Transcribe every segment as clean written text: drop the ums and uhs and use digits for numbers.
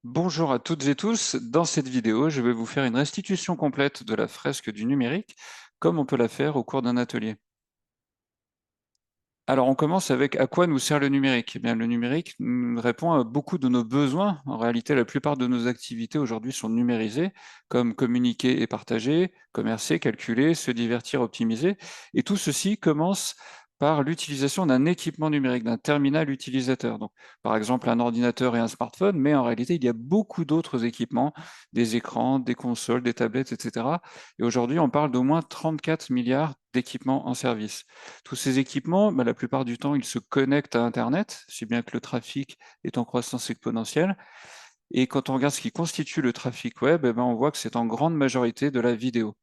Bonjour à toutes et tous. Dans cette vidéo, je vais vous faire une restitution complète de la fresque du numérique, comme on peut la faire au cours d'un atelier. Alors, on commence avec à quoi nous sert le numérique? Eh bien, le numérique répond à beaucoup de nos besoins. En réalité, la plupart de nos activités aujourd'hui sont numérisées, comme communiquer et partager, commercer, calculer, se divertir, optimiser. Et tout ceci commence par l'utilisation d'un équipement numérique, d'un terminal utilisateur. Donc, par exemple, un ordinateur et un smartphone, mais en réalité, il y a beaucoup d'autres équipements, des écrans, des consoles, des tablettes, etc. Et aujourd'hui, on parle d'au moins 34 milliards d'équipements en service. Tous ces équipements, la plupart du temps, ils se connectent à internet, si bien que le trafic est en croissance exponentielle. Et quand on regarde ce qui constitue le trafic web, on voit que c'est en grande majorité de la vidéo.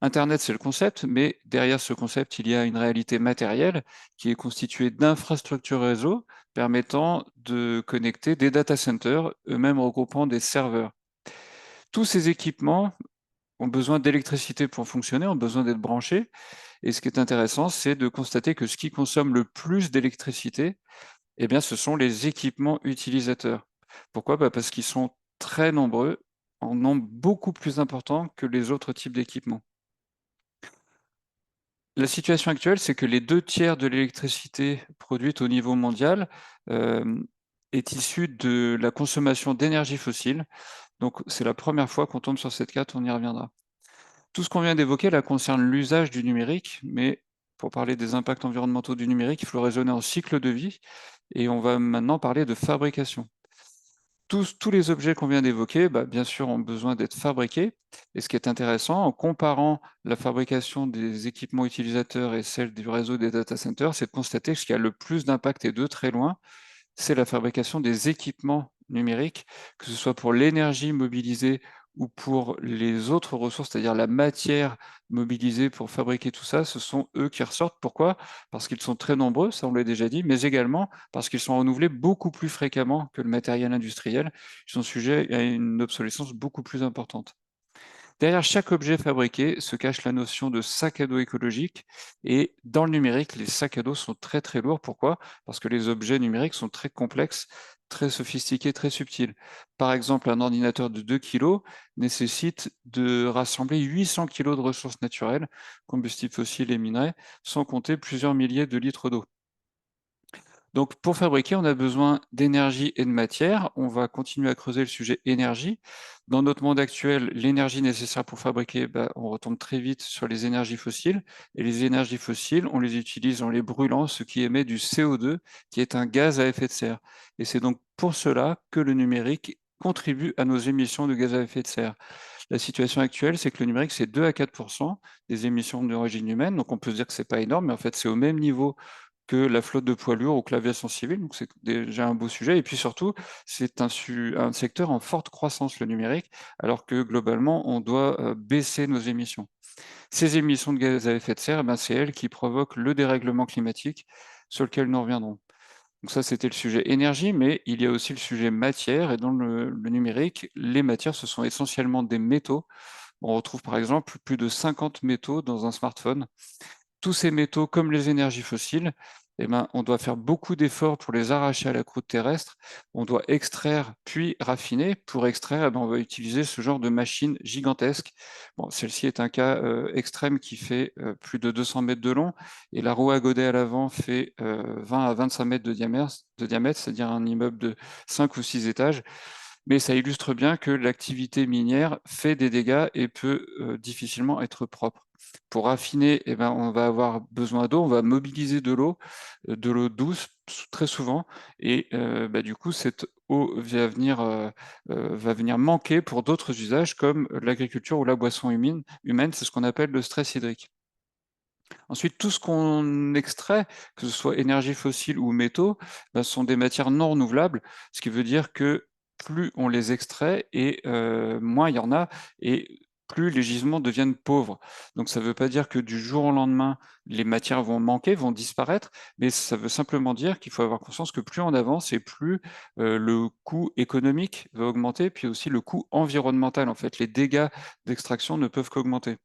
Internet, c'est le concept, mais derrière ce concept, il y a une réalité matérielle qui est constituée d'infrastructures réseau permettant de connecter des data centers, eux-mêmes regroupant des serveurs. Tous ces équipements ont besoin d'électricité pour fonctionner, ont besoin d'être branchés. Et ce qui est intéressant, c'est de constater que ce qui consomme le plus d'électricité, ce sont les équipements utilisateurs. Pourquoi? Parce qu'ils sont très nombreux, en nombre beaucoup plus important que les autres types d'équipements. La situation actuelle, c'est que les 2 tiers de l'électricité produite au niveau mondial, hem, est issue de la consommation d'énergie fossile. Donc c'est la première fois qu'on tombe sur cette carte, on y reviendra. Tout ce qu'on vient d'évoquer là concerne l'usage du numérique, mais pour parler des impacts environnementaux du numérique, il faut raisonner en cycle de vie et on va maintenant parler de fabrication. Tous les objets qu'on vient d'évoquer, bien sûr, ont besoin d'être fabriqués. Et ce qui est intéressant, en comparant la fabrication des équipements utilisateurs et celle du réseau des data centers, c'est de constater que ce qui a le plus d'impact et de très loin, c'est la fabrication des équipements numériques, que ce soit pour l'énergie mobilisée ou pour les autres ressources, c'est-à-dire la matière mobilisée pour fabriquer tout ça, ce sont eux qui ressortent. Pourquoi? Parce qu'ils sont très nombreux, ça on l'a déjà dit, mais également parce qu'ils sont renouvelés beaucoup plus fréquemment que le matériel industriel. Ils sont sujets à une obsolescence beaucoup plus importante. Derrière chaque objet fabriqué se cache la notion de sac à dos écologique et dans le numérique, les sacs à dos sont très très lourds. Pourquoi? Parce que les objets numériques sont très complexes, très sophistiqués, très subtils. Par exemple, un ordinateur de 2 kilos nécessite de rassembler 800 kilos de ressources naturelles, combustibles fossiles et minerais, sans compter plusieurs milliers de litres d'eau. Donc, pour fabriquer, on a besoin d'énergie et de matière. On va continuer à creuser le sujet énergie. Dans notre monde actuel, l'énergie nécessaire pour fabriquer, on retombe très vite sur les énergies fossiles. Et les énergies fossiles, on les utilise en les brûlant, ce qui émet du CO2, qui est un gaz à effet de serre. Et c'est donc pour cela que le numérique contribue à nos émissions de gaz à effet de serre. La situation actuelle, c'est que le numérique, c'est 2 à 4 des émissions d'origine humaine. Donc, on peut se dire que c'est pas énorme, mais en fait, c'est au même niveau que la flotte de poids lourds ou que l'aviation civile, donc c'est déjà un beau sujet et puis surtout, c'est un secteur en forte croissance, le numérique, alors que globalement, on doit, baisser nos émissions. Ces émissions de gaz à effet de serre, c'est elles qui provoquent le dérèglement climatique sur lequel nous reviendrons. Donc ça, c'était le sujet énergie, mais il y a aussi le sujet matière et dans le numérique, les matières, ce sont essentiellement des métaux. On retrouve par exemple plus de 50 métaux dans un smartphone. Tous ces métaux, comme les énergies fossiles, on doit faire beaucoup d'efforts pour les arracher à la croûte terrestre. On doit extraire puis raffiner. Pour extraire, on va utiliser ce genre de machine gigantesque. Bon, celle-ci est un cas extrême qui fait plus de 200 mètres de long et la roue à godet à l'avant fait 20 à 25 mètres de diamètre, c'est-à-dire un immeuble de 5 ou 6 étages. Mais ça illustre bien que l'activité minière fait des dégâts et peut difficilement être propre. Pour raffiner, on va avoir besoin d'eau, on va mobiliser de l'eau douce très souvent et du coup cette eau va venir manquer pour d'autres usages comme l'agriculture ou la boisson humaine, c'est ce qu'on appelle le stress hydrique. Ensuite, tout ce qu'on extrait, que ce soit énergie fossile ou métaux, sont des matières non renouvelables, ce qui veut dire que plus on les extrait et moins il y en a et plus les gisements deviennent pauvres. Donc ça ne veut pas dire que du jour au lendemain, les matières vont manquer, vont disparaître, mais ça veut simplement dire qu'il faut avoir conscience que plus on avance et plus, le coût économique va augmenter, puis aussi le coût environnemental. En fait, les dégâts d'extraction ne peuvent qu'augmenter.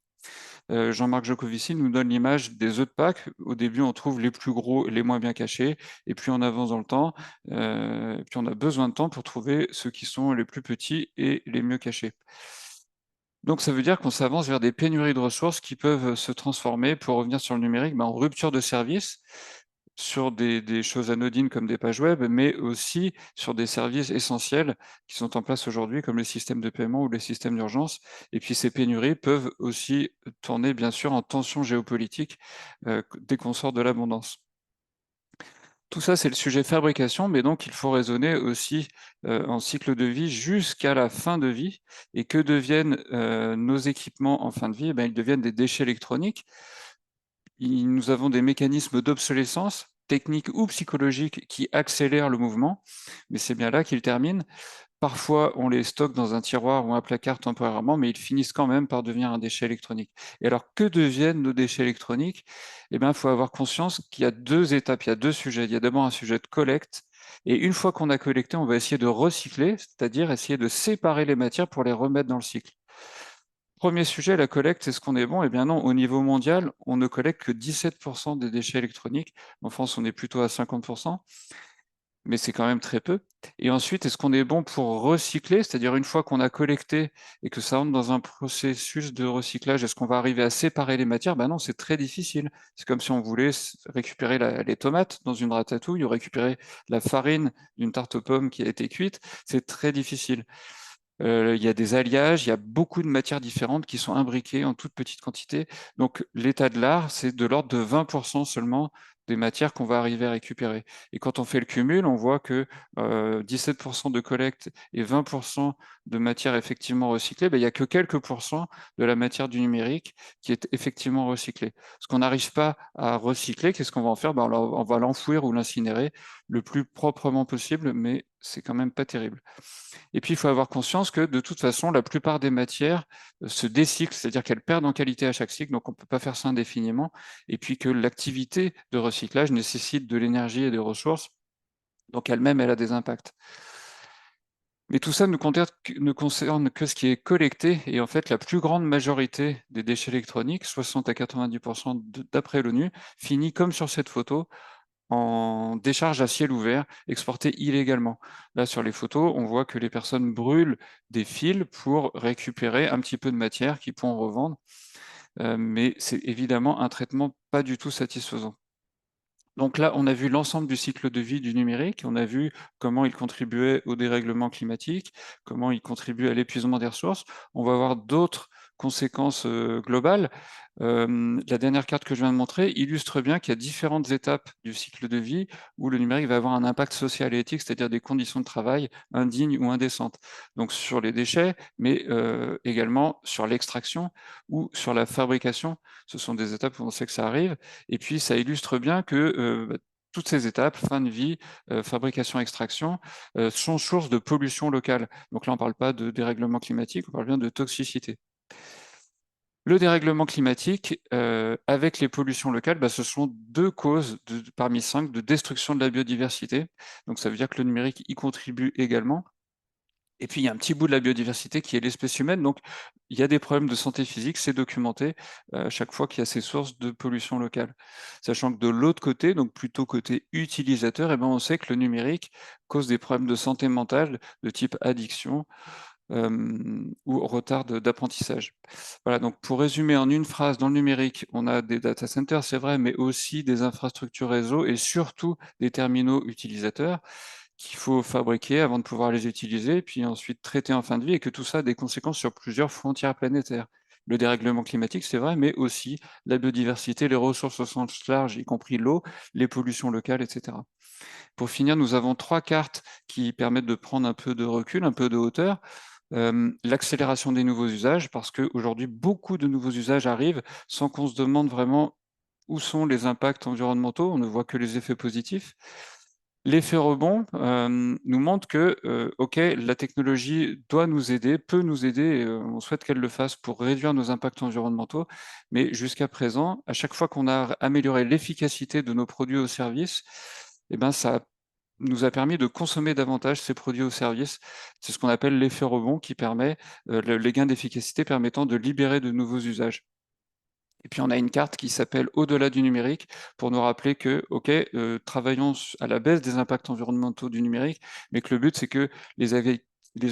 Jean-Marc Jancovici nous donne l'image des œufs de Pâques. Au début, on trouve les plus gros et les moins bien cachés, et puis on avance dans le temps, puis on a besoin de temps pour trouver ceux qui sont les plus petits et les mieux cachés. Donc ça veut dire qu'on s'avance vers des pénuries de ressources qui peuvent se transformer, pour revenir sur le numérique, en rupture de service, sur des choses anodines comme des pages web, mais aussi sur des services essentiels qui sont en place aujourd'hui, comme les systèmes de paiement ou les systèmes d'urgence. Et puis ces pénuries peuvent aussi tourner bien sûr en tension géopolitique, dès qu'on sort de l'abondance. Tout ça, c'est le sujet fabrication, mais donc il faut raisonner aussi en cycle de vie jusqu'à la fin de vie. Et que deviennent nos équipements en fin de vie? Eh bien, ils deviennent des déchets électroniques. Nous avons des mécanismes d'obsolescence, techniques ou psychologiques, qui accélèrent le mouvement, mais c'est bien là qu'ils terminent. Parfois, on les stocke dans un tiroir ou un placard temporairement, mais ils finissent quand même par devenir un déchet électronique. Et alors, que deviennent nos déchets électroniques? Eh bien, il faut avoir conscience qu'il y a 2 étapes, il y a 2 sujets. Il y a d'abord un sujet de collecte, et une fois qu'on a collecté, on va essayer de recycler, c'est-à-dire essayer de séparer les matières pour les remettre dans le cycle. Premier sujet, la collecte, est-ce qu'on est bon? Eh bien non, au niveau mondial, on ne collecte que 17% des déchets électroniques. En France, on est plutôt à 50%, mais c'est quand même très peu. Et ensuite, est-ce qu'on est bon pour recycler? C'est-à-dire, une fois qu'on a collecté et que ça rentre dans un processus de recyclage, est-ce qu'on va arriver à séparer les matières? Ben non, c'est très difficile. C'est comme si on voulait récupérer les tomates dans une ratatouille ou récupérer la farine d'une tarte aux pommes qui a été cuite. C'est très difficile. Il y a des alliages, il y a beaucoup de matières différentes qui sont imbriquées en toute petite quantité. Donc l'état de l'art, c'est de l'ordre de 20% seulement des matières qu'on va arriver à récupérer. Et quand on fait le cumul, on voit que 17% de collecte et 20% de matière effectivement recyclée, ben, il n'y a que quelques pourcents de la matière du numérique qui est effectivement recyclée. Ce qu'on n'arrive pas à recycler, qu'est-ce qu'on va en faire? Ben, on va l'enfouir ou l'incinérer le plus proprement possible, mais c'est quand même pas terrible. Et puis, il faut avoir conscience que, de toute façon, la plupart des matières se décyclent, c'est-à-dire qu'elles perdent en qualité à chaque cycle, donc on ne peut pas faire ça indéfiniment, et puis que l'activité de recyclage nécessite de l'énergie et des ressources, donc elle-même, elle a des impacts. Mais tout ça ne concerne que ce qui est collecté, et en fait, la plus grande majorité des déchets électroniques, 60 à 90% d'après l'ONU, finit comme sur cette photo, en décharge à ciel ouvert, exportée illégalement. Là, sur les photos, on voit que les personnes brûlent des fils pour récupérer un petit peu de matière qu'ils pourront revendre, mais c'est évidemment un traitement pas du tout satisfaisant. Donc là, on a vu l'ensemble du cycle de vie du numérique, on a vu comment il contribuait au dérèglement climatique, comment il contribue à l'épuisement des ressources. On va voir d'autres conséquences globales. La dernière carte que je viens de montrer illustre bien qu'il y a différentes étapes du cycle de vie où le numérique va avoir un impact social et éthique, c'est-à-dire des conditions de travail indignes ou indécentes. Donc sur les déchets, mais également sur l'extraction ou sur la fabrication. Ce sont des étapes où on sait que ça arrive. Et puis ça illustre bien que toutes ces étapes, fin de vie, fabrication, extraction, sont source de pollution locale. Donc là, on ne parle pas de dérèglement climatique, on parle bien de toxicité. Le dérèglement climatique, avec les pollutions locales, ce sont 2 causes parmi 5 de destruction de la biodiversité. Donc ça veut dire que le numérique y contribue également. Et puis, il y a un petit bout de la biodiversité qui est l'espèce humaine. Donc, il y a des problèmes de santé physique, c'est documenté chaque fois qu'il y a ces sources de pollution locale. Sachant que de l'autre côté, donc plutôt côté utilisateur, on sait que le numérique cause des problèmes de santé mentale de type addiction ou retard d'apprentissage. Voilà, donc pour résumer en une phrase, dans le numérique, on a des data centers, c'est vrai, mais aussi des infrastructures réseau et surtout des terminaux utilisateurs qu'il faut fabriquer avant de pouvoir les utiliser, puis ensuite traiter en fin de vie, et que tout ça a des conséquences sur plusieurs frontières planétaires. Le dérèglement climatique, c'est vrai, mais aussi la biodiversité, les ressources au sens large, y compris l'eau, les pollutions locales, etc. Pour finir, nous avons 3 cartes qui permettent de prendre un peu de recul, un peu de hauteur. L'accélération des nouveaux usages, parce qu'aujourd'hui, beaucoup de nouveaux usages arrivent sans qu'on se demande vraiment où sont les impacts environnementaux, on ne voit que les effets positifs. L'effet rebond nous montre que, OK, la technologie doit nous aider, peut nous aider, et on souhaite qu'elle le fasse pour réduire nos impacts environnementaux. Mais jusqu'à présent, à chaque fois qu'on a amélioré l'efficacité de nos produits ou services, ça nous a permis de consommer davantage ces produits ou services. C'est ce qu'on appelle l'effet rebond, qui permet les gains d'efficacité permettant de libérer de nouveaux usages. Et puis on a une carte qui s'appelle Au-delà du numérique pour nous rappeler que, OK, travaillons à la baisse des impacts environnementaux du numérique, mais que le but, c'est que les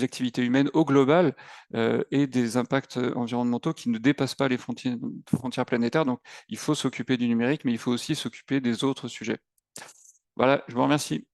activités humaines au global aient des impacts environnementaux qui ne dépassent pas les frontières planétaires. Donc il faut s'occuper du numérique, mais il faut aussi s'occuper des autres sujets. Voilà, je vous remercie.